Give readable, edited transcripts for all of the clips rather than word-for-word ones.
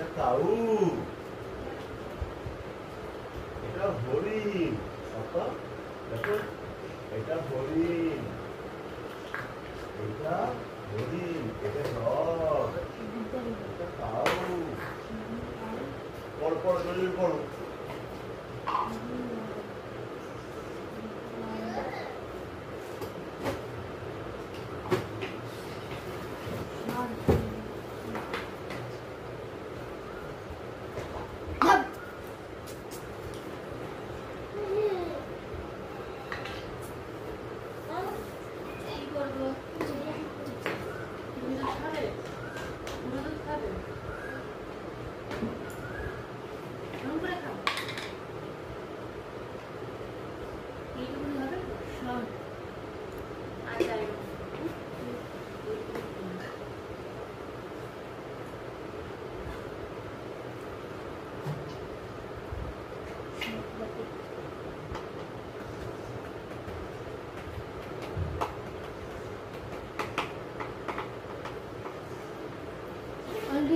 এটা কাউ, এটা হরিণ। বাবা দেখো, এটা হরিণ, এটা হরিণ, এটা ডগ, এটা কাউ। পড় পড় জলদি পড়ো।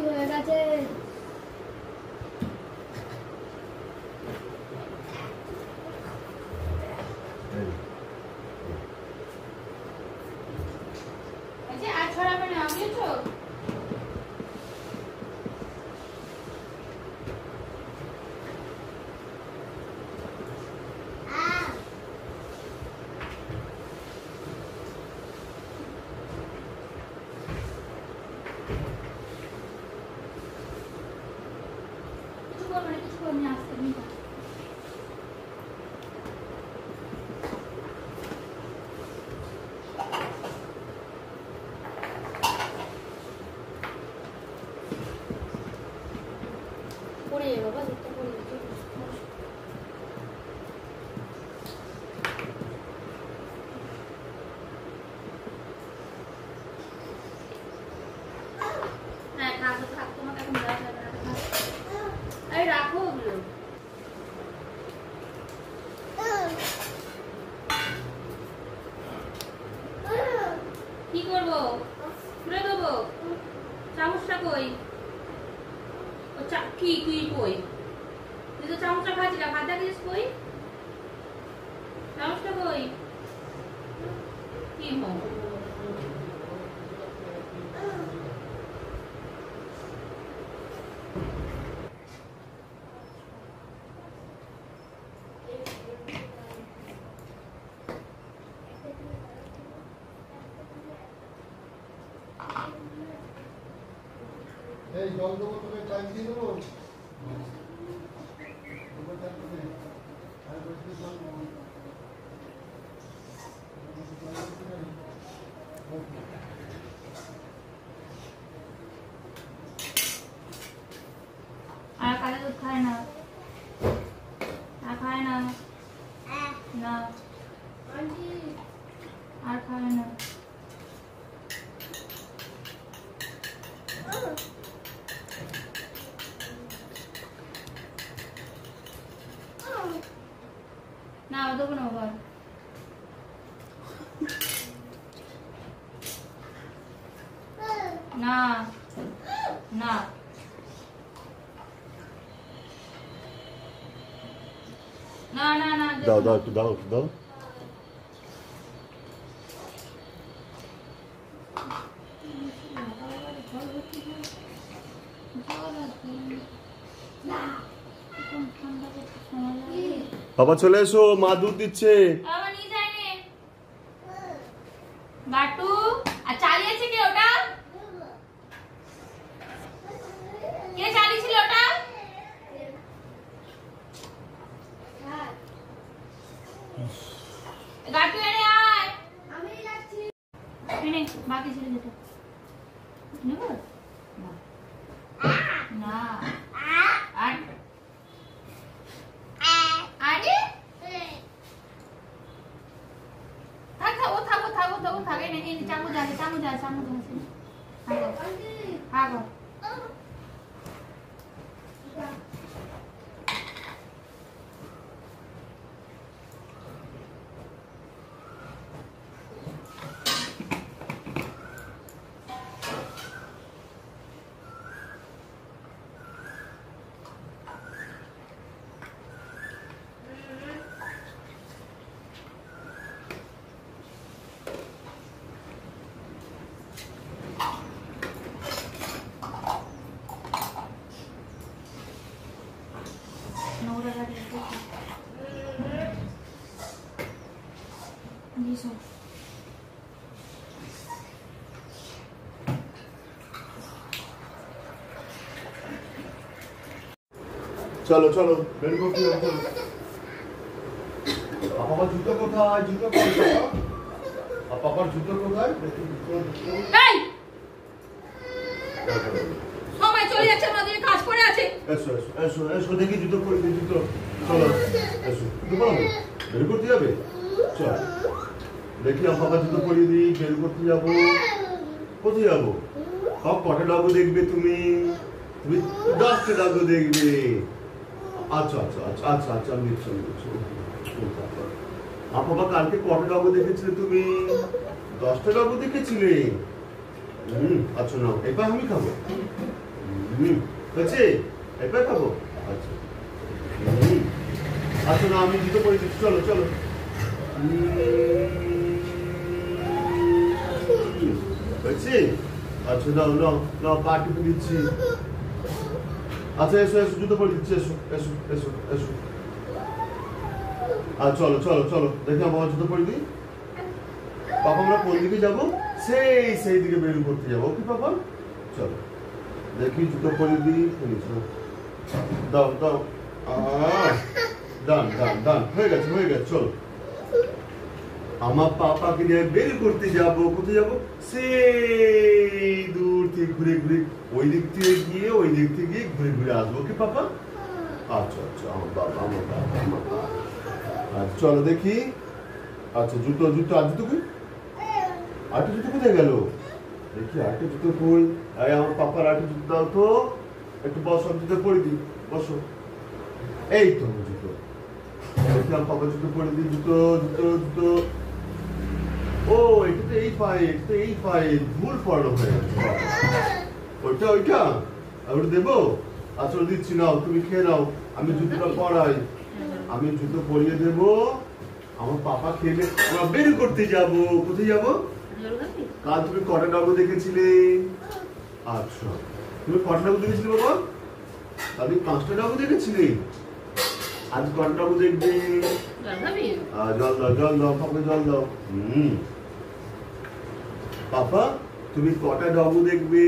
হয়ে গেছে। আর ছড়াবে না, বুঝেছো? কিছু করবে আসতে পড়ে যাবে বাবা, জুতো পড়ে যাবে। হ্যাঁ থাক থাক, তোমাকে এখন দেওয়া যাবে না। এই রাখো ওগুলো। কি করবো? তুলে দেবো? চামচটা কই? ও কি তুই কই? তুই তো চামচটা খাচ্ছি না, ভাত দেখিস কই? চামচটা কই? কি হয়? এই জল দেবো, তোকে চাই দিয়ে দেবো। আর কালে দুধ খায় না, আর খায় না, না আর খায় না। না দেবো না আবার। না না না না না দাও দাও একটু দাও, একটু দাও। বাবা চলে এসো, মা দুধ দিচ্ছে। বাটু আর চালিয়েছে কে ওটা? কে চালিয়েছিল ওটা? গাটু এনে আয়, আমি যাচ্ছি। এনে বাকি ছেড়ে যেতে নেব না। আর আরে থাকো থাকো থাকো থাকো থাকো, এনে এনে চামচ আছে, চামচ আছে, চামচ আছে। আগো আগো এসো। চলো চলো বের করতে হবে পাপার জুতো কোথায় জুতো কোথায় পাপার জুতো কোথায় এই সময় চলে যাচ্ছে, আমাদের কাজ পড়ে আছে। এসো এসো এসো এসো দেখি জুতো পরে দিই জুতো চলো এসো জুতো পরো বের করতে যাবে চল দেখি পাপার জুতো পরিয়ে দিই বের করতে যাবো কোথায় যাবো সব কটা ডাবো দেখবে তুমি তুমি 10টা ডাবো দেখবে আচ্ছা আচ্ছা আচ্ছা আচ্ছা আচ্ছা আমি দিচ্ছি বাবা কালকে কটা ডাবো দেখেছিলে তুমি 10টা ডাবো দেখেছিলে আচ্ছা নাও এবার আমি খাবো হয়েছে এবার খাবো আচ্ছা আচ্ছা না আমি জুতো পরে দিচ্ছি চলো চলো হয়েছে আচ্ছা নাও নাও নাও পা টিপে দিচ্ছি আচ্ছা এসো এসো জুতো পরে দিচ্ছি এসো এসো এসো এসো আচ্ছা চলো চলো চলো দেখি আমার জুতো পরে দিই পাপা আমরা কোন দিকে যাবো সেই দিকে বের করতে যাবো কি পাপা চলো দেখি জুতো পরে দিই দাও দাও ডান ডান ডান হয়ে গেছে চলো আমার পাপাকে নিয়ে বের করতে যাবো কোথায় যাবো সেই দূর থেকে ঘুরে ঘুরে ওই দিক থেকে গিয়ে ঘুরে ঘুরে আসবো কি পাপা আচ্ছা আচ্ছা আমার বাবা আচ্ছা চলো দেখি আচ্ছা জুতো আর জুতো কই আরেকটা জুতো কোথায় গেল দেখি আরেকটা জুতো কই আমার পাপার আরেকটা জুতো দাও তো একটু বসো জুতো পরে দিই বসো এই তো জুতো দেখি আমার পাপার জুতো পরে দিই জুতো ও এটা তো এই ফাইল ভুল পড়ানো হয়ে গেছে ওইটা ওইটা দেবো আচ্ছা দিচ্ছি নাও তুমি খেয়ে নাও আমি জুতোটা পরাই আমি জুতো পরিয়ে দেবো আমার পাপা খেলে আমরা বের করতে যাবো কোথায় যাবো কাল তুমি কটা ডাবো দেখেছিলে আচ্ছা তুমি কটা ডাবো দেখেছিলে বাবা আমি 5টা ডাবো দেখেছিলে আজ কটা ডাবো দেখবে জল দাও পাপা জল দাও পাপা তুমি কটা ডাবো দেখবে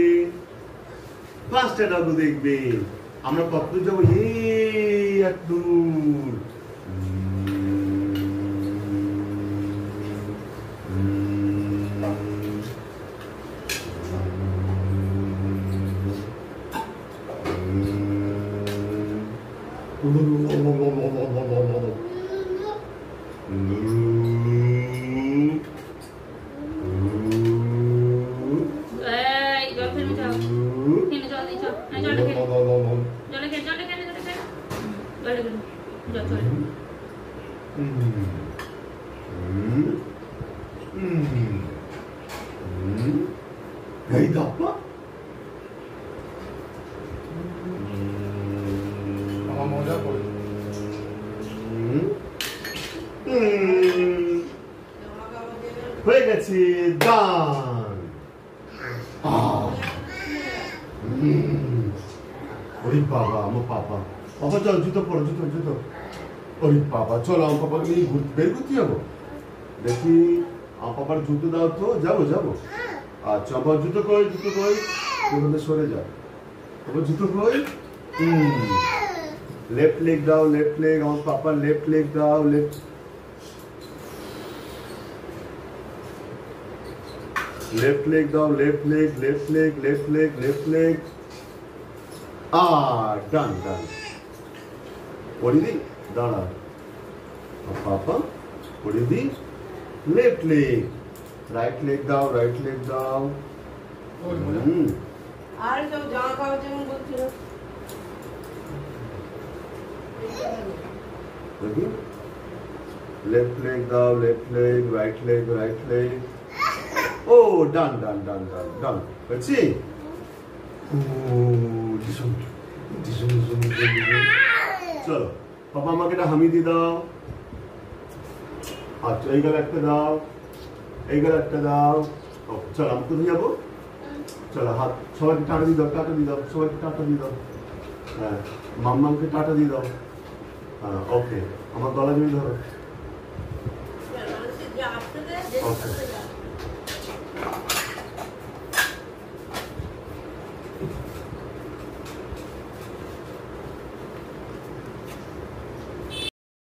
5টা ডাবো দেখবে আমরা কত দূর যাবো এক দূর হয়ে গেছে দান ওরে বাবা আমার পাপা চল জুতো পরো জুতো ওরে বাবা চলো আমার পাপাকে নিয়ে বের করতে যাবো দেখি আমার পাপার জুতো দাও তো যাবো আচ্ছা আমার জুতো কই ওখানে সরে যাও আমার জুতো কই লেফট লেগ দাও আমার পাপার লেফট লেগ দাও left leg down, left leg. Done. What is it? Dada. Papa. What is it? Left leg. Right leg down. আর সব জামা কাপড় যেমন বলছিল দেখি left leg down, right leg. Oh, done. Let's see. Oh, this one. চলো পাপা আমাকে একটা হামি দিয়ে দাও আচ্ছা এই গেলে একটা দাও চলো আমি কোথায় যাবো চলো হাত সবাইকে টাটা দিয়ে দাও হ্যাঁ মাম্মাকে টাটা দিয়ে দাও হ্যাঁ ওকে আমার গলা জড়িয়ে ধরো দেরি Okay. করতে যাও।